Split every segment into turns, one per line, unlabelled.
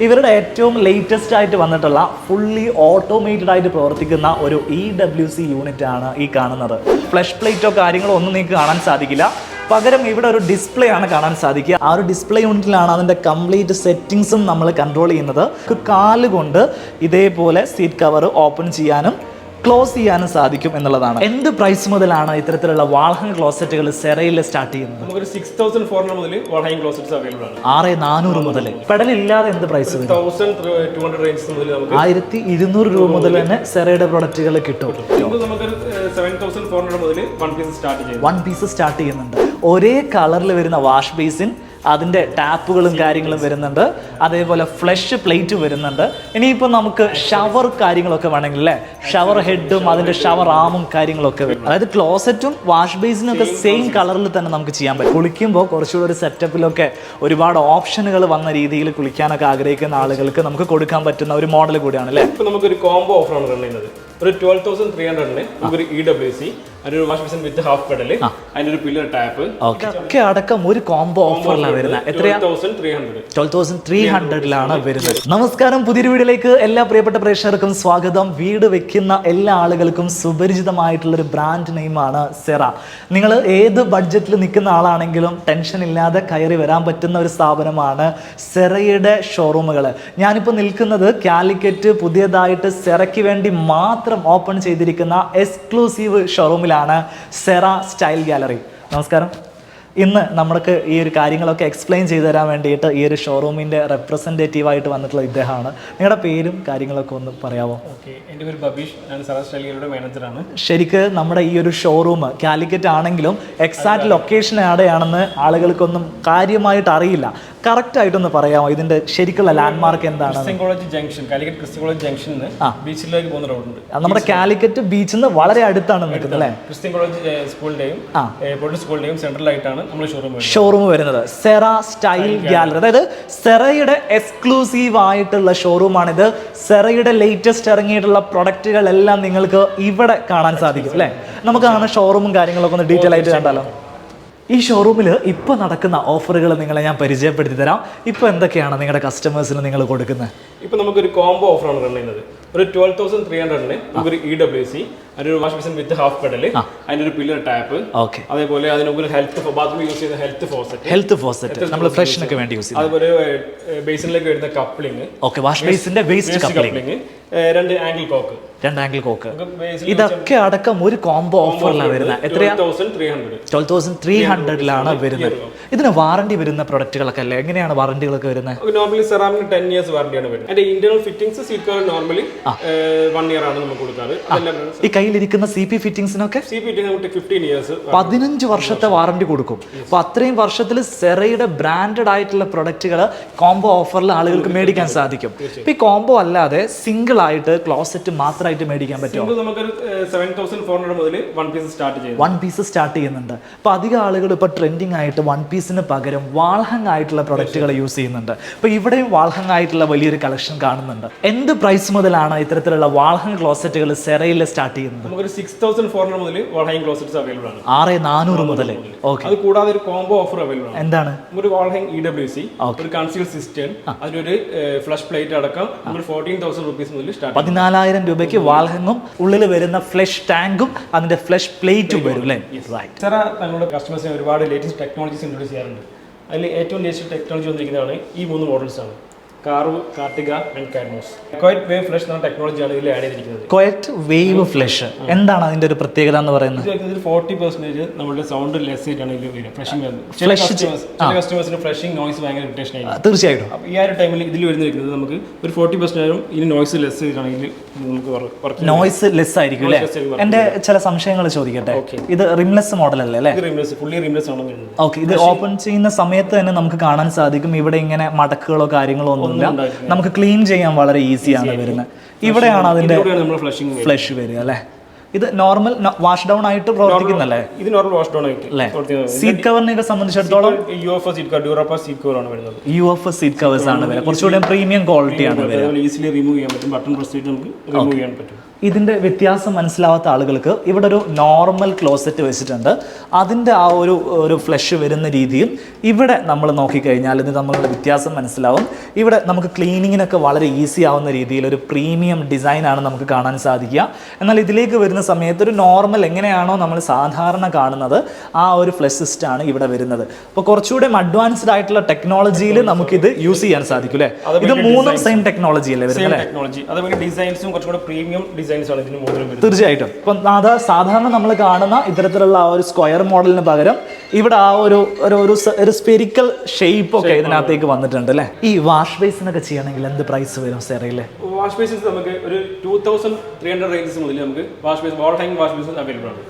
ഇവരുടെ ഏറ്റവും ലേറ്റസ്റ്റ് ആയിട്ട് വന്നിട്ടുള്ള ഫുള്ളി ഓട്ടോമേറ്റഡ് ആയിട്ട് പ്രവർത്തിക്കുന്ന ഒരു EWC യൂണിറ്റ് ആണ് ഈ കാണുന്നത്. ഫ്ലഷ് പ്ലേറ്റോ കാര്യങ്ങളോ ഒന്നും നിങ്ങൾക്ക് കാണാൻ സാധിക്കില്ല. പകരം ഇവിടെ ഒരു ഡിസ്പ്ലേ ആണ് കാണാൻ സാധിക്കുക. ആ ഒരു ഡിസ്പ്ലേ യൂണിറ്റിലാണ് അതിൻ്റെ കംപ്ലീറ്റ് സെറ്റിങ്സും നമ്മൾ കൺട്രോൾ ചെയ്യുന്നത്. കാലുകൊണ്ട് ഇതേപോലെ സീറ്റ് കവർ ഓപ്പൺ ചെയ്യാനും ക്ലോസ് ചെയ്യാനും സാധിക്കും എന്നുള്ളതാണ്. എന്ത് പ്രൈസ് മുതലാണ് ഇത്തരത്തിലുള്ള വാൾഹങ് ക്ലോസറ്റുകൾ സെറയിൽ സ്റ്റാർട്ട് ചെയ്യുന്നത്?
നമുക്കൊരു 6400 മുതൽ വാൾഹങ് ക്ലോസറ്റ്സ് അവൈലബിൾ ആണ്.
6400 മുതൽ. പെഡലില്ലാതെ എന്ത് പ്രൈസ്?
1200 റേഞ്ച് മുതൽ നമുക്ക്
1200 രൂപ മുതൽ തന്നെ സെറയുടെ പ്രൊഡക്റ്റുകൾ കിട്ടും.
നമുക്കൊരു 7400 മുതൽ വൺ പീസ് സ്റ്റാർട്ട്
ചെയ്യുന്നുണ്ട്. ഒരേ കളറിൽ വരുന്ന വാഷ് ബേസിൻ, അതിൻ്റെ ടാപ്പുകളും കാര്യങ്ങളും വരുന്നുണ്ട്. അതേപോലെ ഫ്ലഷ് പ്ലേറ്റ് വരുന്നുണ്ട്. ഇനിയിപ്പോൾ നമുക്ക് ഷവർ കാര്യങ്ങളൊക്കെ വേണമെങ്കിൽ അല്ലേ, ഷവർ ഹെഡും അതിൻ്റെ ഷവർ ആമും കാര്യങ്ങളൊക്കെ വരും. അതായത് ക്ലോസറ്റും വാഷ് ബേസിനും ഒക്കെ സെയിം കളറിൽ തന്നെ നമുക്ക് ചെയ്യാൻ പറ്റും. കുളിക്കുമ്പോൾ കുറച്ചുകൂടി ഒരു സെറ്റപ്പിലൊക്കെ ഒരുപാട് ഓപ്ഷനുകൾ വന്ന രീതിയിൽ കുളിക്കാനൊക്കെ ആഗ്രഹിക്കുന്ന ആളുകൾക്ക് നമുക്ക് കൊടുക്കാൻ പറ്റുന്ന ഒരു മോഡൽ കൂടിയാണ് അല്ലേ.
ഇപ്പോൾ നമുക്കൊരു കോംബോ ഓഫറാണ് റൺ ചെയ്യുന്നത്. ഒരു 12300 നമുക്കൊരു EWC, അതിനൊരു wash basin with half pedal, അതിനൊരു പില്ലർ ടാപ്പ്
ഒക്കെ അടക്കം ഒരു കോംബോ ഓഫറിലാണ് വരുന്നത്. എത്രയാ? 12,300 വരുന്നത്. നമസ്കാരം, പുതിയൊരു വീഡിയോയിലേക്ക് എല്ലാ പ്രിയപ്പെട്ട പ്രേക്ഷകർക്കും സ്വാഗതം. വീട് വെക്കുന്ന എല്ലാ ആളുകൾക്കും സുപരിചിതമായിട്ടുള്ളൊരു ബ്രാൻഡ് നെയിമാണ് സെറ. നിങ്ങൾ ഏത് ബഡ്ജറ്റിൽ നിൽക്കുന്ന ആളാണെങ്കിലും ടെൻഷൻ ഇല്ലാതെ കയറി വരാൻ പറ്റുന്ന ഒരു സ്ഥാപനമാണ് സെറയുടെ ഷോറൂമുകൾ. ഞാനിപ്പോൾ നിൽക്കുന്നത് കാലിക്കറ്റ് പുതിയതായിട്ട് സെറയ്ക്ക് വേണ്ടി മാത്രം ഓപ്പൺ ചെയ്തിരിക്കുന്ന എക്സ്ക്ലൂസീവ് ഷോറൂമിലാണ്, സെറ സ്റ്റൈൽ ഗാലറി. നമസ്കാരം. ഇന്ന് നമ്മൾക്ക് ഈ ഒരു കാര്യങ്ങളൊക്കെ എക്സ്പ്ലെയിൻ ചെയ്തു തരാൻ വേണ്ടിയിട്ട് ഈ ഒരു ഷോറൂമിൻ്റെ റെപ്രസെൻറ്റേറ്റീവായിട്ട് വന്നിട്ടുള്ള ഇദ്ദേഹമാണ്. നിങ്ങളുടെ പേരും കാര്യങ്ങളൊക്കെ ഒന്ന് പറയാമോ?
ഓക്കെ, എൻ്റെ പേര് ബബീഷ്, ഞാൻ സെറ സ്റ്റൈൽ ഗാലറിയുടെ മാനേജറാണ്.
ശരിക്ക് നമ്മുടെ ഈ ഒരു ഷോറൂം കാലിക്കറ്റ് ആണെങ്കിലും എക്സാക്ട് ലൊക്കേഷൻ എവിടെയാണെന്ന് ആളുകൾക്കൊന്നും കാര്യമായിട്ട് അറിയില്ല. കറക്റ്റ് ആയിട്ടൊന്ന് പറയാമോ ഇതിന്റെ ശരിക്കുള്ള ലാൻഡ്മാർക്ക് എന്താണ്?
Christian college junction, Calicut Christian college ജംഗ്ഷനിൽ ബീച്ചിലേക്ക് പോകുന്ന റോഡുണ്ട്.
നമ്മുടെ കാലിക്കറ്റ് ബീച്ചിൽ നിന്ന് വളരെ അടുത്താണ് നിൽക്കുന്നത് അല്ലേ?
ക്രിസ്ത്യൻ കോളേജ് സ്കൂളിന്റെയും പൊളിറ്റിക് സ്കൂളിന്റെയും സെൻട്രലായിട്ടാണ് നമ്മൾ
ഷോറൂം വരുന്നത്. സെറ സ്റ്റൈൽ ഗാലറി, അതായത് സെറയുടെ എക്സ്ക്ലൂസീവ് ആയിട്ടുള്ള ഷോറൂമാണിത്. സെറയുടെ ലേറ്റസ്റ്റ് ഇറങ്ങിയിട്ടുള്ള പ്രൊഡക്റ്റുകളെല്ലാം നിങ്ങൾക്ക് ഇവിടെ കാണാൻ സാധിക്കും അല്ലേ? നമുക്കാണ് ഷോറൂമും കാര്യങ്ങളൊക്കെ ഒന്ന് ഡീറ്റെയിൽ ആയിട്ട് കണ്ടാലോ. ഈ ഷോറൂമിൽ ഇപ്പോൾ നടക്കുന്ന ഓഫറുകൾ നിങ്ങളെ ഞാൻ പരിചയപ്പെടുത്തി തരാം. ഇപ്പോൾ എന്തൊക്കെയാണ് നിങ്ങളുടെ കസ്റ്റമേഴ്സിന് നിങ്ങൾ കൊടുക്കുന്നത്?
ഇപ്പോൾ നമുക്കൊരു കോംബോ ഓഫറാണ് റൺ ചെയ്യുന്നത്. ഒരു 12,300 നമുക്കൊരു EWC, അതിനൊരു wash basin with half pedal, അതിനൊരു പില്ലർ ടാപ്പ്, അതേപോലെ അതിനൊരു ബാത്റൂം യൂസ് ചെയ്യുന്ന ഹെൽത്ത് ഫോസറ്റ് നമ്മൾ ഫ്രഷിനൊക്കെ വേണ്ടി യൂസ് ചെയ്യുന്നത്. അതുപോലെ ബേസിനിലേക്ക് വരുന്ന കപ്ലിംഗ്,
വാഷ് ബേസിന്റെ വേസ്റ്റ് കപ്ലിംഗ്,
രണ്ട് ആംഗിൾ കോക്ക്,
ഇതൊക്കെ അടക്കം ഒരു കോംബോ ഓഫറിലാണ് വരുന്നത്. എത്രയാ? 12,300 വരുന്നത്. ഇതിന് വാറണ്ടി വരുന്ന പ്രൊഡക്റ്റുകളൊക്കെ അല്ലേ? എങ്ങനെയാണ് വാറണ്ടികളൊക്കെ വരുന്നത്?
നോർമലി സെറാമിക് 10 years വാറണ്ടിയാണ് വരുന്നത്. അതിന്റെ internal fittings seat cover normally 1 year ആണ് നമുക്ക് കൊടുക്കാറ്.
ഈ കയ്യിലിരിക്കുന്ന CP ഫിറ്റിംഗ്സിനൊക്കെ
15 years
15 വർഷത്തെ വാറണ്ടി കൊടുക്കും. അപ്പൊ അത്രയും വർഷത്തിൽ സെറയുടെ ബ്രാൻഡഡ് ആയിട്ടുള്ള പ്രൊഡക്റ്റുകൾ കോംബോ ഓഫറിൽ ആളുകൾക്ക് മേടിക്കാൻ സാധിക്കും. ഇപ്പൊ ഈ കോംബോ അല്ലാതെ സിംഗിൾ ആയിട്ട് ക്ലോസറ്റ് മാത്രമായിട്ട് മേടിക്കാൻ പറ്റും.
നമുക്ക് 7,400 മുതൽ വൺ പീസ് സ്റ്റാർട്ട്
ചെയ്യുന്നുണ്ട്. അപ്പൊ അധികം ആളുകൾ ഇപ്പൊ ട്രെൻഡിങ് ആയിട്ട് വൺ പീസിന് പകരം വാൾഹങ് ആയിട്ടുള്ള പ്രൊഡക്റ്റുകൾ യൂസ് ചെയ്യുന്നുണ്ട്. അപ്പൊ ഇവിടെയും വാൾഹങ് ആയിട്ടുള്ള വലിയൊരു കളക്ഷൻ കാണുന്നുണ്ട്. എന്ത് പ്രൈസ് മുതലാണ് ഇത്തരത്തിലുള്ള വാൾഹങ് ക്ലോസറ്റുകൾ സെറയിൽ സ്റ്റാർട്ട് ചെയ്യുന്നത്?
നമുക്ക് 6,400 മുതൽ വാൾഹങ് ക്ലോസറ്റ്സ് അവൈലബിൾ ആണ്.
6,400 മുതൽ. ഓക്കെ,
അത് കൂടാതെ ഒരു കോംബോ ഓഫർ അവൈലബിൾ ആണ്.
എന്താണ്?
ഒരു വാൾഹങ് EWC, ഒരു കൺസീൽ സിസ്റ്റം, അതിനൊരു ഫ്ലഷ് പ്ലേറ്റ് അടക്കം നമുക്ക് 14,000 rupees മുതൽ സ്റ്റാർട്ട്.
14,000 രൂപയ്ക്ക് വാൾഹങ്ങും ഉള്ളിൽ വരുന്ന ഫ്ലഷ് ടാങ്കും അതിന്റെ ഫ്ലഷ് പ്ലേറ്റും വരും അല്ലേ?
സെറ തങ്ങളുടെ കസ്റ്റമേഴ്സിന് ഒരുപാട് ലേറ്റസ്റ്റ് ടെക്നോളജീസ് ഇൻട്രൊഡ്യൂസ് ചെയ്യാറുണ്ട്. അതിൽ ഏറ്റവും ലേറ്റസ്റ്റ് ടെക്നോളജി വന്നിരിക്കുന്നതാണ് ഈ 3 മോഡൽസ് ആണ്: Carve, Cartiga and Cadmos. Quiet wave flush എന്ന ടെക്നോളജിയാണ് ഇതിൽ ആഡ് ചെയ്തിരിക്കുന്നത്.
ക്വയറ്റ് വേവ് ഫ്ലഷ് എന്താണ് അതിന്റെ ഒരു പ്രത്യേകത എന്ന് പറയുന്നത്?
40% നമ്മുടെ സൗണ്ട് ലെസ് ആയിട്ടാണ് ഇതിൽ വരിക. കസ്റ്റമേഴ്സിന് ഫ്ലഷിംഗ് നോയ്സ് ഭയങ്കര ഇറിറ്റേഷൻ ആയിരിക്കും.
തീർച്ചയായിട്ടും.
അപ്പോൾ ഈ ഒരു ടൈമിൽ ഇതിൽ വരുന്നത് നമുക്ക് ഒരു 40% ഇതിന് നോയ്സ് ലെസ് ആയിട്ടാണ് ഇതിൽ നമുക്ക്
നോയ്സ് ലെസ് ആയിരിക്കും അല്ലേ? എന്റെ ചില സംശയങ്ങൾ ചോദിക്കട്ടെ. ഇത് റിംലെസ് മോഡൽ അല്ലേ?
ഫുള്ളി റിംലെസ് ആണ് വരുന്നത്.
ഓക്കെ, ഇത് ഓപ്പൺ ചെയ്യുന്ന സമയത്ത് തന്നെ നമുക്ക് കാണാൻ സാധിക്കും ഇവിടെ ഇങ്ങനെ മടക്കുകളോ കാര്യങ്ങളോ ഒന്നും നമുക്ക് ക്ലീൻ ചെയ്യാൻ വളരെ ഈസിയാണ് വരുന്നത്. ഇവിടെയാണ് അതിന്റെ ഫ്ലഷ് വരിക അല്ലേ? ഇത് നോർമൽ വാഷ് ഡൗൺ ആയിട്ട് പ്രവർത്തിക്കുന്നല്ലേ?
ഇത് നോർമൽ വാഷ് ഡൗൺ ആയിട്ട്.
സീറ്റ് കവറിനെ സംബന്ധിച്ചിടത്തോളം
UFO സീറ്റ് കവർ, ഡ്യൂറാപ്പ സീറ്റ് കവർ ആണ് വരുന്നത്.
UFO സീറ്റ് കവേഴ്സ് ആണ് വരുന്നത്. കുറച്ചുകൂടി പ്രീമിയം ക്വാളിറ്റി ആണ് വരുന്നത്.
ഈസിലി റിമൂവ് ചെയ്യാൻ പറ്റും. ബട്ടൺ പ്രസ് ചെയ്ത് നമുക്ക് റിമൂവ് ചെയ്യാൻ പറ്റും.
ഇതിൻ്റെ വ്യത്യാസം മനസ്സിലാവാത്ത ആളുകൾക്ക് ഇവിടെ ഒരു നോർമൽ ക്ലോസറ്റ് വെച്ചിട്ടുണ്ട്. അതിൻ്റെ ആ ഒരു ഫ്ലഷ് വരുന്ന രീതിയും ഇവിടെ നമ്മൾ നോക്കിക്കഴിഞ്ഞാൽ ഇത് നമ്മളുടെ വ്യത്യാസം മനസ്സിലാവും. ഇവിടെ നമുക്ക് ക്ലീനിങ്ങിനൊക്കെ വളരെ ഈസി ആവുന്ന രീതിയിൽ ഒരു പ്രീമിയം ഡിസൈനാണ് നമുക്ക് കാണാൻ സാധിക്കുക. എന്നാൽ ഇതിലേക്ക് വരുന്ന സമയത്ത് ഒരു നോർമൽ എങ്ങനെയാണോ നമ്മൾ സാധാരണ കാണുന്നത് ആ ഒരു ഫ്ലഷ് സിസ്റ്റമാണ് ഇവിടെ വരുന്നത്. അപ്പോൾ കുറച്ചുകൂടെ അഡ്വാൻസ്ഡ് ആയിട്ടുള്ള ടെക്നോളജിയിൽ നമുക്കിത് യൂസ് ചെയ്യാൻ സാധിക്കും അല്ലേ? ഇത് മൂന്നും സെയിം ടെക്നോളജി അല്ലേ വരുന്നത്?
അതുപോലെ ഡിസൈൻസും കുറച്ചുകൂടെ പ്രീമിയം ഡിസൈൻസ് ആണ് ഇതിന് മൂന്നിലും വരുന്നത്.
തീർച്ചയായിട്ടും. ഇപ്പം അത് സാധാരണ നമ്മൾ കാണുന്ന ഇത്തരത്തിലുള്ള ആ ഒരു സ്ക്വയർ മോഡലിന് പകരം ഇവിടെ ആ ഒരു സ്പെരിക്കൽ ഷേപ്പ് ഒക്കെ ഇതിനകത്തേക്ക് വന്നിട്ടുണ്ട് അല്ലേ? ഈ വാഷ് ബേസിനൊക്കെ ചെയ്യണമെങ്കിൽ എന്ത് പ്രൈസ് വരും സെറയില്?
വാഷ് ബേസിൻസ് നമുക്ക് ഒരു 2300 റേഞ്ചസ് മുതൽ നമുക്ക് വാഷ് ബേസിൻ വാൾ ഹാങ്ങിങ് വാഷ് ബേസിൻ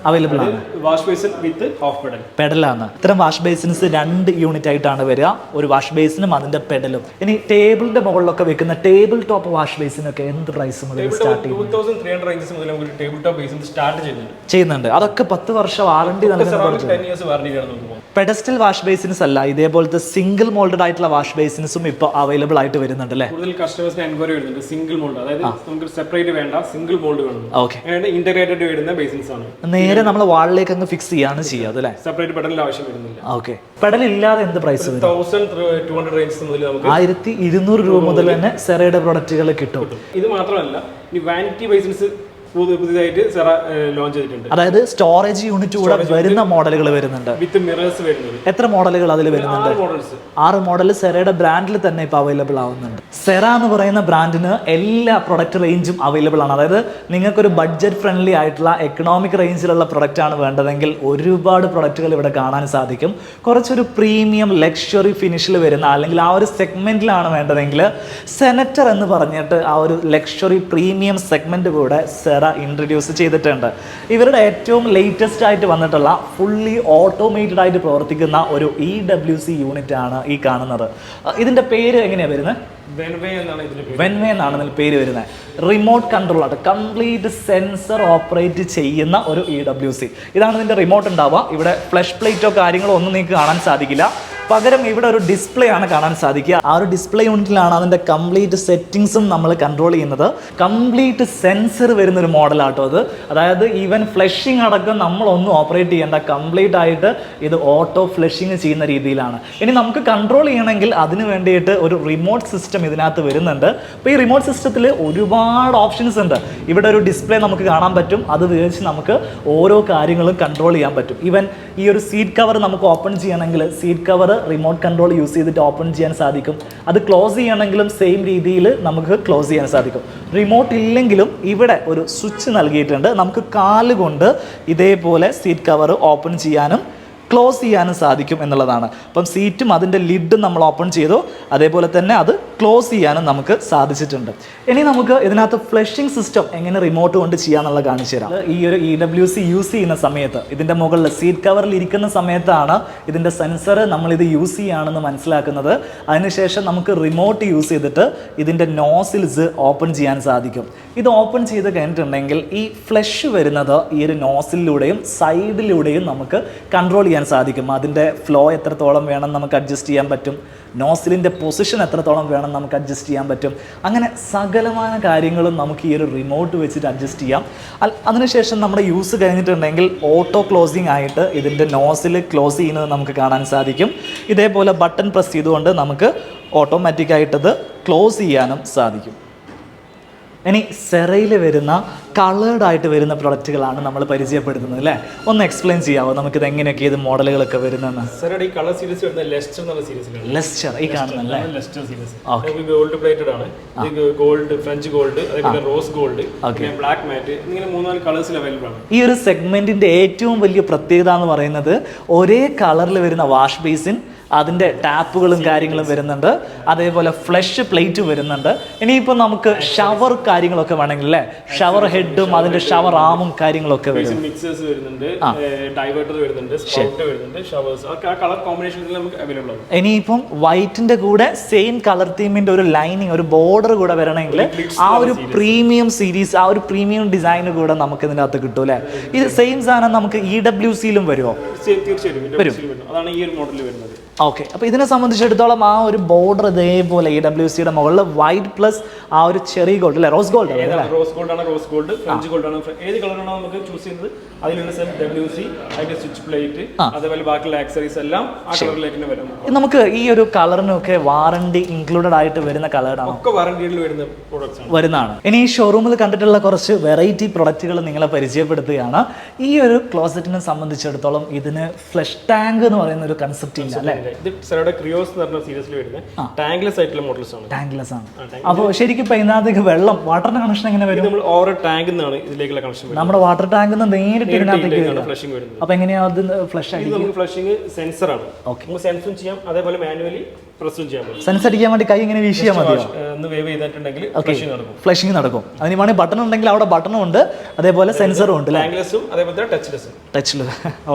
അവൈലബിൾ ആണ്. Wash basin with half pedal
പെഡലാണ്. ഇത്തരം വാഷ് ബേസിൻസ് 2 യൂണിറ്റ് ആയിട്ടാണ് വരിക, ഒരു വാഷ് ബേസിനും അതിന്റെ പെഡലും. ഇനി ടേബിളിന്റെ മുകളിലൊക്കെ വെക്കുന്ന ടേബിൾ ടോപ്പ് വാഷ് ബേസിനൊക്കെ എന്ത് പ്രൈസ് മുതൽ സ്റ്റാർട്ട് ചെയ്യും?
2300 റേഞ്ചസ് മുതൽ നമുക്ക് ടേബിൾ ടോപ്പ് ബേസിൻസ് സ്റ്റാർട്ട്
ചെയ്യുന്നുണ്ട്. അതൊക്കെ 10 വർഷം വാറണ്ടി നൽകുന്നുണ്ട്. പെഡസ്റ്റൽ വാഷ് ബേസിൻസ് അല്ല, ഇതേപോലത്തെ സിംഗിൾ മോൾഡഡ് ആയിട്ടുള്ള വാഷ് ബേസിൻസും ഇപ്പോൾ അവൈലബിൾ ആയിട്ട് വരുന്നുണ്ട് അല്ലേ?
കൂടുതൽ കസ്റ്റമേഴ്സിന് എൻക്വയറി വരുന്നുണ്ട് സിംഗിൾ മോൾഡ്, അതായത് നമുക്ക് സെപ്പറേറ്റ് വേണ്ട, സിംഗിൾ മോൾഡ് വേണം.
ഓക്കെ,
ഇന്റഗ്രേറ്റഡ് വരുന്ന ബേസിൻസ് ആണ്.
നേരെ നമ്മൾ വാളിലേക്ക് അങ്ങ് ഫിക്സ് ചെയ്യാണ് ചെയ്യുക അല്ലേ?
സെപ്പറേറ്റ് പെഡലിന്റെ ആവശ്യം വരുന്നില്ല.
ഓക്കെ, പെഡൽ ഇല്ലാതെ എന്ത് പ്രൈസ് വരും?
1200 റേഞ്ചസ് മുതൽ നമുക്ക്
1200 രൂപ മുതൽ തന്നെ സെറയുടെ പ്രൊഡക്റ്റുകൾ കിട്ടും.
ഇത് മാത്രമല്ല, ഈ വാനിറ്റി ബേസിൻസ് പുതിയതായിട്ട് സെറ ലോഞ്ച് ചെയ്തിട്ടുണ്ട്.
അതായത് സ്റ്റോറേജ് യൂണിറ്റ് കൂടെ വരുന്ന മോഡലുകൾ വരുന്നുണ്ട്,
വിത്ത് മിറേഴ്സ് വരുന്നത്.
എത്ര മോഡലുകൾ അതിൽ വരുന്നുണ്ട്? 6 മോഡൽ സെറയുടെ ബ്രാൻഡിൽ തന്നെ ഇപ്പോൾ അവൈലബിൾ ആവുന്നുണ്ട്. സെറ എന്ന് പറയുന്ന ബ്രാൻഡിന് എല്ലാ പ്രൊഡക്റ്റ് റേഞ്ചും അവൈലബിൾ ആണ്. അതായത് നിങ്ങൾക്കൊരു ബഡ്ജറ്റ് ഫ്രണ്ട്ലി ആയിട്ടുള്ള എക്കണോമിക് റേഞ്ചിലുള്ള പ്രൊഡക്റ്റ് ആണ് വേണ്ടതെങ്കിൽ ഒരുപാട് പ്രൊഡക്റ്റുകൾ ഇവിടെ കാണാൻ സാധിക്കും. കുറച്ചൊരു പ്രീമിയം ലക്ഷറി ഫിനിഷിൽ വരുന്ന അല്ലെങ്കിൽ ആ ഒരു സെഗ്മെന്റിലാണ് വേണ്ടതെങ്കിൽ സെനറ്റർ എന്ന് പറഞ്ഞിട്ട് ആ ഒരു ലക്ഷറി പ്രീമിയം സെഗ്മെന്റ് കൂടെ സെറ ഇൻട്രൊഡ്യൂസ് ചെയ്തിട്ടുണ്ട്. ഇവരുടെ ഏറ്റവും ലേറ്റസ്റ്റ് ആയിട്ട് വന്നിട്ടുള്ള ഫുള്ളി ഓട്ടോമേറ്റഡ് ആയിട്ട് പ്രവർത്തിക്കുന്ന ഒരു EWC യൂണിറ്റ് ആണ് ഈ കാണുന്നത്. ഇതിന്റെ പേര് എങ്ങനെയാ വരുന്നത്? വെൻവേ എന്നാണ് ഇതിന് പേര് വരുന്നത്. റിമോട്ട് കൺട്രോൾ ആയിട്ട് കംപ്ലീറ്റ് സെൻസർ ഓപ്പറേറ്റ് ചെയ്യുന്ന ഒരു EWC. ഇതാണ് ഇതിന്റെ റിമോട്ട് ഉണ്ടാവുക. ഇവിടെ ഫ്ലഷ് പ്ലേറ്റോ കാര്യങ്ങളോ ഒന്നും നിങ്ങൾക്ക് കാണാൻ സാധിക്കില്ല. പകരം ഇവിടെ ഒരു ഡിസ്പ്ലേ ആണ് കാണാൻ സാധിക്കുക. ആ ഒരു ഡിസ്പ്ലേ യൂണിറ്റിലാണ് അതിൻ്റെ കംപ്ലീറ്റ് സെറ്റിങ്സും നമ്മൾ കൺട്രോൾ ചെയ്യുന്നത്. കംപ്ലീറ്റ് സെൻസർ വരുന്നൊരു മോഡലാട്ടോ അത്. അതായത് ഈവൻ ഫ്ലഷിങ് അടക്കം നമ്മളൊന്നും ഓപ്പറേറ്റ് ചെയ്യേണ്ട, കംപ്ലീറ്റ് ആയിട്ട് ഇത് ഓട്ടോ ഫ്ലഷിങ് ചെയ്യുന്ന രീതിയിലാണ്. ഇനി നമുക്ക് കൺട്രോൾ ചെയ്യണമെങ്കിൽ അതിന് വേണ്ടിയിട്ട് ഒരു റിമോട്ട് സിസ്റ്റം ഇതിനകത്ത് വരുന്നുണ്ട്. അപ്പോൾ ഈ റിമോട്ട് സിസ്റ്റത്തിൽ ഒരുപാട് ഓപ്ഷൻസ് ഉണ്ട്. ഇവിടെ ഒരു ഡിസ്പ്ലേ നമുക്ക് കാണാൻ പറ്റും. അത് ഉപയോഗിച്ച് നമുക്ക് ഓരോ കാര്യങ്ങളും കൺട്രോൾ ചെയ്യാൻ പറ്റും. ഈവൻ ഈ ഒരു സീറ്റ് കവർ നമുക്ക് ഓപ്പൺ ചെയ്യണമെങ്കിൽ seat cover remote control use ചെയ്തിട്ട് ഓപ്പൺ ചെയ്യാൻ സാധിക്കും. അത് ക്ലോസ് ചെയ്യണമെങ്കിലും സെയിം രീതിയിൽ നമുക്ക് ക്ലോസ് ചെയ്യാൻ സാധിക്കും. റിമോട്ട് ഇല്ലെങ്കിലും ഇവിടെ ഒരു സ്വിച്ച് നൽകിയിട്ടുണ്ട്. നമുക്ക് കാലുകൊണ്ട് ഇതേപോലെ സീറ്റ് കവർ ഓപ്പൺ ചെയ്യാനും ക്ലോസ് ചെയ്യാനും സാധിക്കും എന്നുള്ളതാണ്. അപ്പം സീറ്റും അതിൻ്റെ ലിഡും നമ്മൾ ഓപ്പൺ ചെയ്തു, അതേപോലെ തന്നെ അത് ക്ലോസ് ചെയ്യാനും നമുക്ക് സാധിച്ചിട്ടുണ്ട്. ഇനി നമുക്ക് ഇതിനകത്ത് ഫ്ലഷിംഗ് സിസ്റ്റം എങ്ങനെ റിമോട്ട് കൊണ്ട് ചെയ്യാന്നുള്ള കാണിച്ചു തരാം. ഈ ഒരു EWC യൂസ് ചെയ്യുന്ന സമയത്ത് ഇതിൻ്റെ മുകളിൽ സീറ്റ് കവറിൽ ഇരിക്കുന്ന സമയത്താണ് ഇതിൻ്റെ സെൻസർ നമ്മളിത് യൂസ് ചെയ്യുകയാണെന്ന് മനസ്സിലാക്കുന്നത്. അതിനുശേഷം നമുക്ക് റിമോട്ട് യൂസ് ചെയ്തിട്ട് ഇതിൻ്റെ നോസിൽസ് ഓപ്പൺ ചെയ്യാൻ സാധിക്കും. ഇത് ഓപ്പൺ ചെയ്ത് കഴിഞ്ഞിട്ടുണ്ടെങ്കിൽ ഈ ഫ്ലഷ് വരുന്നത് ഈ ഒരു നോസിലൂടെയും സൈഡിലൂടെയും നമുക്ക് കൺട്രോൾ ചെയ്യാൻ സാധിക്കും. അതിൻ്റെ ഫ്ലോ എത്രത്തോളം വേണം നമുക്ക് അഡ്ജസ്റ്റ് ചെയ്യാൻ പറ്റും, നോസിലിൻ്റെ പൊസിഷൻ എത്രത്തോളം വേണം നമുക്ക് അഡ്ജസ്റ്റ് ചെയ്യാൻ പറ്റും. അങ്ങനെ സകലമായ കാര്യങ്ങളും നമുക്ക് ഈ ഒരു റിമോട്ട് വെച്ചിട്ട് അഡ്ജസ്റ്റ് ചെയ്യാം. അതിനുശേഷം നമ്മുടെ യൂസ് കഴിഞ്ഞിട്ടുണ്ടെങ്കിൽ ഓട്ടോ ക്ലോസിങ് ആയിട്ട് ഇതിൻ്റെ നോസിൽ ക്ലോസ് ചെയ്യുന്നത് നമുക്ക് കാണാൻ സാധിക്കും. ഇതേപോലെ ബട്ടൺ പ്രസ് ചെയ്തുകൊണ്ട് നമുക്ക് ഓട്ടോമാറ്റിക്കായിട്ടത് ക്ലോസ് ചെയ്യാനും സാധിക്കും. ഇനി സെറയിൽ വരുന്ന കളേർഡ് ആയിട്ട് വരുന്ന പ്രൊഡക്റ്റുകളാണ് നമ്മൾ പരിചയപ്പെടുത്തുന്നത് അല്ലേ? ഒന്ന് എക്സ്പ്ലെയിൻ ചെയ്യാമോ നമുക്കിത് എങ്ങനെയൊക്കെ ഇത് മോഡലുകളൊക്കെ വരുന്നതെന്ന്?
സെറയുടെ ഈ കളർ സീരീസ് വരുന്നത് ലെസ്റ്റർ എന്നുള്ള സീരീസിലാണ്.
ലെസ്റ്റർ ഈ കാണുന്നല്ലേ?
ലെസ്റ്റർ സീരീസ് ഗോൾഡ് പ്ലേറ്റഡ് ആണ്. ഗോൾഡ്, ഫ്രഞ്ച് ഗോൾഡ്, അതേപോലെ റോസ് ഗോൾഡ്, ബ്ലാക്ക് മാറ്റ്, ഇങ്ങനെ 3-4 കളേഴ്സിൽ അവൈലബിൾ ആണ്.
ഈ ഒരു സെഗ്മെന്റിന്റെ ഏറ്റവും വലിയ പ്രത്യേകത എന്ന് പറയുന്നത് ഒരേ കളറിൽ വരുന്ന വാഷ് ബേസിൻ, അതിൻ്റെ ടാപ്പുകളും കാര്യങ്ങളും വരുന്നുണ്ട്, അതേപോലെ ഫ്ലഷ് പ്ലേറ്റ് വരുന്നുണ്ട്. ഇനിയിപ്പോൾ നമുക്ക് ഷവർ കാര്യങ്ങളൊക്കെ വേണമെങ്കിൽ അല്ലേ, ഷവർ ഹെഡും അതിൻ്റെ ഷവർ ആമും കാര്യങ്ങളൊക്കെ വരും.
മിക്സേഴ്സ് വരുന്നുണ്ട്, ഡൈവേർട്ടർ വരുന്നുണ്ട്, സ്പൗട്ട് വരുന്നുണ്ട്, ഷവേഴ്സ്, ആ കളർ കോമ്പിനേഷനിൽ നമുക്ക് അവൈലബിൾ ആണ്.
ഇനിയിപ്പം വൈറ്റിന്റെ കൂടെ സെയിം കളർ തീമിന്റെ ഒരു ലൈനിങ്, ഒരു ബോർഡർ കൂടെ വരണമെങ്കിൽ ആ ഒരു പ്രീമിയം സീരീസ്, ആ ഒരു പ്രീമിയം ഡിസൈൻ കൂടെ നമുക്ക് ഇതിൻ്റെ അകത്ത് കിട്ടും അല്ലേ? ഇത് സെയിം സാധനം നമുക്ക് EWCയിലും വരുമോ?
തീർച്ചയായിട്ടും വരും. അതാണ് ഈ ഒരു മോഡലിൽ വരുന്നത്.
ഓക്കെ, അപ്പോൾ ഇതിനെ സംബന്ധിച്ചിടത്തോളം ആ ഒരു ബോർഡർ ഇതേപോലെ EWCയുടെ മുകളിൽ വൈറ്റ് പ്ലസ് ആ ഒരു ചെറിയ ഗോൾഡ് അല്ലേ, റോസ് ഗോൾഡ്
റോസ് ഗോൾഡ് ആണ്, റോസ് ഗോൾഡ്, ഫ്രഞ്ച് ഗോൾഡ് ആണ്, ഏത് കളറാണോ നമുക്ക് ചൂസ് ചെയ്യുന്നത് അതിലുള്ള WC, അതിന്റെ സ്വിച്ച് പ്ലേറ്റ്, അതേപോലെ ബാക്കിയുള്ള ആക്സറീസ് എല്ലാം ആ കളറിലേക്ക് തന്നെ വരും.
നമുക്ക് ഈ ഒരു കളറിനൊക്കെ വാറണ്ടി ഇൻക്ലൂഡഡ് ആയിട്ട് വരുന്ന കളറാണ്,
ഒക്കെ വാറണ്ടിയിൽ വരുന്ന പ്രോഡക്ട്സ് ആണ്
വരുന്നതാണ്. ഇനി ഈ ഷോറൂമിൽ കണ്ടിട്ടുള്ള കുറച്ച് വെറൈറ്റി പ്രൊഡക്റ്റുകൾ നിങ്ങളെ പരിചയപ്പെടുത്തുകയാണ്. ഈ ഒരു ക്ലോസറ്റിനെ സംബന്ധിച്ചിടത്തോളം ഇതിന് ഫ്ലഷ് ടാങ്ക് എന്ന് പറയുന്ന ഒരു കൺസെപ്റ്റ് ഇല്ല അല്ലേ?
ഇത് സെറയുടെ ക്രിയോസ് എന്ന് പറഞ്ഞ സീരീസിൽ വരുന്ന ടാങ്ക്ലെസ് ആയിട്ടുള്ള മോഡൽസ് ആണ്.
ടാങ്ക്ലെസ് ആണ്. അപ്പോൾ ശരിക്കും ഇപ്പൊ ഇതിനകത്തേക്ക് വെള്ളം വാട്ടറിന്റെ കണക്ഷൻ എങ്ങനെ വരും?
നമ്മൾ ഓവർ ടാങ്ക് എന്നാണ് ഇതിലേക്കുള്ള കണക്ഷൻ വരുന്നത്.
നമ്മുടെ വാട്ടർ ടാങ്കിൽ നിന്ന് നേരിട്ട് ഇതിനകത്തേക്ക്
ഫ്ലഷിംഗ് വരുന്നത്.
അപ്പൊ എങ്ങനെയാ അത് ഫ്ലഷ് ആയി?
ഇത് നമുക്ക് ഫ്ലഷിംഗ് സെൻസർ ആണ്. നമുക്ക് സെൻസും ചെയ്യാം, അതേപോലെ മാനുവലി പ്രസ്സും ചെയ്യാൻ പറ്റും.
സെൻസ് അടിക്കാൻ വേണ്ടി കൈ ഇങ്ങനെ വീശിയാൽ മതിയോ?
ഒന്ന് വേവ് ചെയ്തിട്ടുണ്ടെങ്കിൽ
ഫ്ലഷിംഗ് നടക്കും. അതിന് വേണമെങ്കിൽ ബട്ടൺ ഉണ്ടെങ്കിൽ അവിടെ ബട്ടണും ഉണ്ട്, അതേപോലെ സെൻസറും ഉണ്ട്.
ടാങ്ക്ലെസ്സും അതേപോലെ
ടച്ചില്.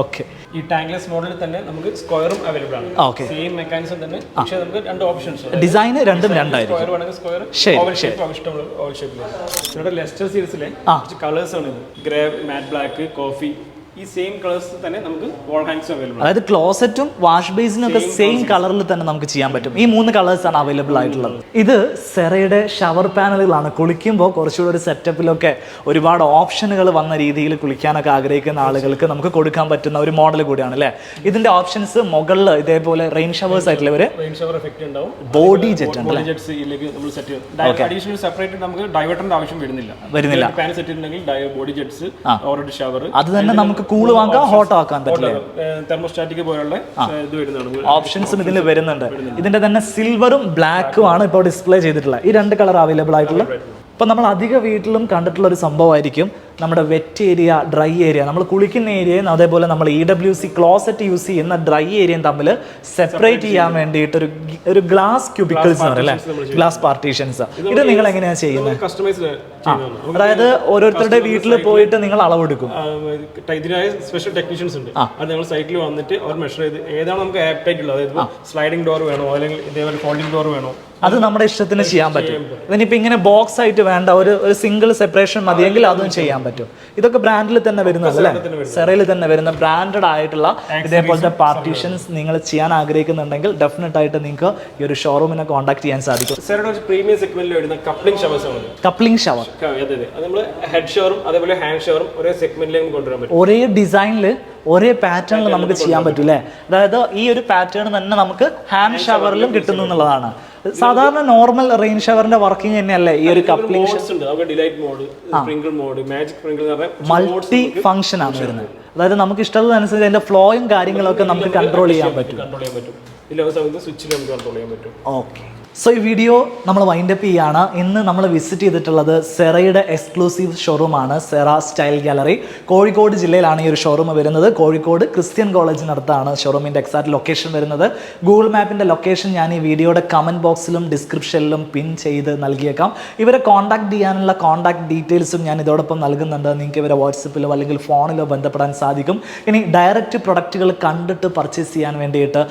ഓക്കെ,
ഈ ടാങ്ക്ലെസ് മോഡലിൽ തന്നെ നമുക്ക് സ്ക്വയറും അവൈലബിൾ ആണ്.
ഓക്കെ,
സെയിം മെക്കാനിസം തന്നെ, പക്ഷേ നമുക്ക് രണ്ട് ഓപ്ഷൻസ് ഉണ്ട്.
ഡിസൈൻ രണ്ടും രണ്ടായിരിക്കും.
സ്ക്വയർ വേണമെങ്കിൽ സ്ക്വയർ, ഓവൽ ഷേപ്പ് ഇഷ്ടമുള്ള ഓവൽ ഷേപ്പിലാണ്. ഇവിടെ ലെസ്റ്റർ സീരീസിലെ കളേഴ്സ് ആണ് ഇത്. ഗ്രേ, മാറ്റ് ബ്ലാക്ക്, കോഫി, ഈ സെയിം കളേഴ്സ് തന്നെ നമുക്ക് വാൾ ഹാങ്സ് അവൈലബിൾ.
അതായത് ക്ലോസറ്റും വാഷ് ബേസിനും ഒക്കെ സെയിം കളറിൽ തന്നെ നമുക്ക് ചെയ്യാൻ പറ്റും. ഈ 3 കളേഴ്സ് ആണ് അവൈലബിൾ ആയിട്ടുള്ളത്. ഇത് സെറയുടെ ഷവർ പാനലുകളാണ്. കുളിക്കുമ്പോൾ കുറച്ചുകൂടെ ഒരു സെറ്റപ്പിലൊക്കെ ഒരുപാട് ഓപ്ഷനുകൾ വന്ന രീതിയിൽ കുളിക്കാനൊക്കെ ആഗ്രഹിക്കുന്ന ആളുകൾക്ക് നമുക്ക് കൊടുക്കാൻ പറ്റുന്ന ഒരു മോഡൽ കൂടിയാണ് അല്ലേ? ഇതിന്റെ ഓപ്ഷൻസ് മുകളിൽ ഇതേപോലെ റെയിൻ ഷവേഴ്സ് ആയിട്ടുള്ള ഒരു
റെയിൻ ഷവർ എഫക്റ്റ് ഉണ്ടാവും.
ബോഡി ജെറ്റ് ഉണ്ട്.
ജെറ്റ്സ് ഇതിലേക്ക് നമ്മൾ സെറ്റ് ചെയ്യും. അഡീഷണൽ സെപ്പറേറ്റ് നമുക്ക് ഡൈവേർട്ടറിന്റെ ആവശ്യം വരുന്നില്ല. പാൻ സെറ്റ് ചെയ്തിട്ടുണ്ടെങ്കിൽ ബോഡി ജെറ്റ്സ് ഓൾറെഡി ഷവർ അത് തന്നെ നമുക്ക് കൂൾ ആക്കാം, ഹോട്ട് ആക്കാൻ പറ്റില്ല. തെർമോസ്റ്റാറ്റിക് പോലുള്ള ഇത് വരുന്നതാണ്.
ഓപ്ഷൻസും ഇതിൽ വരുന്നുണ്ട്. ഇതിന്റെ തന്നെ സിൽവറും ബ്ലാക്കും ആണ് ഇപ്പോൾ ഡിസ്പ്ലേ ചെയ്തിട്ടുള്ളത്. ഈ 2 കളർ അവൈലബിൾ ആയിട്ടുള്ള. ഇപ്പം നമ്മൾ അധിക വീട്ടിലും കണ്ടിട്ടുള്ള ഒരു സംഭവമായിരിക്കും നമ്മുടെ വെറ്റ് ഏരിയ, ഡ്രൈ ഏരിയ, നമ്മൾ കുളിക്കുന്ന ഏരിയയും അതേപോലെ നമ്മൾ EWC ക്ലോസറ്റ് യൂസ് ചെയ്യുന്ന ഡ്രൈ ഏരിയയും തമ്മിൽ സെപ്പറേറ്റ് ചെയ്യാൻ വേണ്ടിയിട്ട് ഒരു ഗ്ലാസ് ക്യൂബിക്കിൾസ് അല്ലേ, ഗ്ലാസ് പാർട്ടീഷൻസ്. ഇത് നിങ്ങൾ എങ്ങനെയാണ് ചെയ്യുന്നത്? അതായത് ഓരോരുത്തരുടെ വീട്ടിൽ പോയിട്ട് നിങ്ങൾ അളവെടുക്കും.
ഇതിനായ സ്പെഷ്യൽ ടെക്നീഷ്യൻസ് ഉണ്ട്. അത് ഞങ്ങൾ സൈറ്റിൽ വന്നിട്ട് അവർ മെഷർ ചെയ്ത് ഏതാണ് നമുക്ക് ആപ്റ്റായിട്ട് ഉള്ളത്, അതായത് സ്ലൈഡിംഗ് ഡോർ വേണോ അല്ലെങ്കിൽ ഇതേപോലെ ഫോൾഡിംഗ് ഡോർ വേണോ,
അത് നമ്മുടെ ഇഷ്ടത്തിന് ചെയ്യാൻ പറ്റും. ഇതിനിപ്പോൾ ഇങ്ങനെ ബോക്സ് ആയിട്ട് വേണ്ട, ഒരു സിംഗിൾ സെപ്പറേഷൻ മതിയെങ്കിൽ അതും ചെയ്യാൻ പറ്റും. ഇതൊക്കെ ബ്രാൻഡിൽ തന്നെ വരുന്നതല്ലേ, സെറയിൽ തന്നെ വരുന്ന ബ്രാൻഡഡ് ആയിട്ടുള്ള ഇതേപോലത്തെ പാർട്ടീഷൻസ് നിങ്ങൾ ചെയ്യാൻ ആഗ്രഹിക്കുന്നുണ്ടെങ്കിൽ ഡെഫിനറ്റ് ആയിട്ട് നിങ്ങൾക്ക് ഈ ഒരു ഷോറൂമിനെ കോൺടാക്ട് ചെയ്യാൻ സാധിക്കും.
സെറയുടെ പ്രീമിയം സെഗ്മെന്റിൽ വരുന്ന കപ്ലിംഗ് ഷവേഴ്സ് ആണ്.
കപ്ലിംഗ് ഷവർ,
അത് നമ്മൾ ഹെഡ് ഷവറും അതേപോലെ ഹാൻഡ് ഷവറും ഒരേ സെഗ്മെന്റിലേക്ക് കൊണ്ടുവരാൻ പറ്റും.
ഒരേ ഡിസൈനിൽ ഒരേ പാറ്റേണിൽ നമുക്ക് ചെയ്യാൻ പറ്റും അല്ലേ? അതായത് ഈ ഒരു പാറ്റേൺ തന്നെ നമുക്ക് ഹാൻഡ് ഷവറിലും കിട്ടുന്നു എന്നുള്ളതാണ്. സാധാരണ നോർമൽ റെയിൻ ഷവറിന്റെ വർക്കിംഗ് തന്നെയല്ലേ ഈ ഒരു കപ്ലിംഗ്? മൾട്ടി ഫംഗ്ഷൻ ആണ് വരുന്നത്. അതായത് നമുക്ക് ഇഷ്ടമുള്ളതനുസരിച്ച് അതിന്റെ ഫ്ലോയും കാര്യങ്ങളൊക്കെ നമുക്ക് കൺട്രോൾ ചെയ്യാൻ പറ്റും. ഓക്കെ, സോ ഈ വീഡിയോ നമ്മൾ വൈൻഡപ്പ് ചെയ്യാണ്. ഇന്ന് നമ്മൾ വിസിറ്റ് ചെയ്തിട്ടുള്ളത് സെറയുടെ എക്സ്ക്ലൂസീവ് ഷോറൂമാണ്, സെറ സ്റ്റൈൽ ഗാലറി. കോഴിക്കോട് ജില്ലയിലാണ് ഈ ഒരു ഷോറൂം വരുന്നത്. കോഴിക്കോട് ക്രിസ്ത്യൻ കോളേജിനടുത്താണ് ഷോറൂമിൻ്റെ എക്സാക്ട് ലൊക്കേഷൻ വരുന്നത്. ഗൂഗിൾ മാപ്പിൻ്റെ ലൊക്കേഷൻ ഞാൻ ഈ വീഡിയോയുടെ കമൻറ്റ് ബോക്സിലും ഡിസ്ക്രിപ്ഷനിലും പിൻ ചെയ്ത് നൽകിയേക്കാം. ഇവരെ കോൺടാക്ട് ചെയ്യാനുള്ള കോൺടാക്ട് ഡീറ്റെയിൽസും ഞാൻ ഇതോടൊപ്പം നൽകുന്നുണ്ട്. നിങ്ങൾക്ക് ഇവരെ വാട്സപ്പിലോ അല്ലെങ്കിൽ ഫോണിലോ ബന്ധപ്പെടാൻ സാധിക്കും. ഇനി ഡയറക്റ്റ് പ്രൊഡക്റ്റുകൾ കണ്ടിട്ട് പർച്ചേസ് ചെയ്യാൻ വേണ്ടിയിട്ട്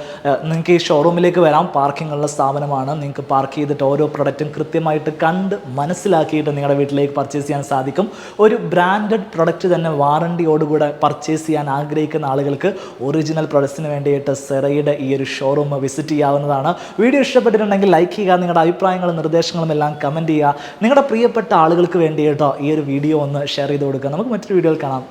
നിങ്ങൾക്ക് ഈ ഷോറൂമിലേക്ക് വരാം. പാർക്കിംഗ് ഉള്ള സ്ഥാപനമാണ്. നിങ്ങൾക്ക് പാർക്ക് ചെയ്തിട്ട് ഓരോ പ്രൊഡക്റ്റും കൃത്യമായിട്ട് കണ്ട് മനസ്സിലാക്കിയിട്ട് നിങ്ങളുടെ വീട്ടിലേക്ക് പർച്ചേസ് ചെയ്യാൻ സാധിക്കും. ഒരു ബ്രാൻഡഡ് പ്രൊഡക്റ്റ് തന്നെ വാറണ്ടിയോടുകൂടെ പർച്ചേസ് ചെയ്യാൻ ആഗ്രഹിക്കുന്ന ആളുകൾക്ക് ഒറിജിനൽ പ്രൊഡക്ട്സിന് വേണ്ടിയിട്ട് സെറയുടെ ഈ ഒരു ഷോറൂം വിസിറ്റ് ചെയ്യാവുന്നതാണ്. വീഡിയോ ഇഷ്ടപ്പെട്ടിട്ടുണ്ടെങ്കിൽ ലൈക്ക് ചെയ്യുക, നിങ്ങളുടെ അഭിപ്രായങ്ങളും നിർദ്ദേശങ്ങളും എല്ലാം കമൻറ്റ് ചെയ്യുക. നിങ്ങളുടെ പ്രിയപ്പെട്ട ആളുകൾക്ക് വേണ്ടിയിട്ടോ ഈ ഒരു വീഡിയോ ഒന്ന് ഷെയർ ചെയ്ത് കൊടുക്കുക. നമുക്ക് മറ്റൊരു വീഡിയോയിൽ കാണാം.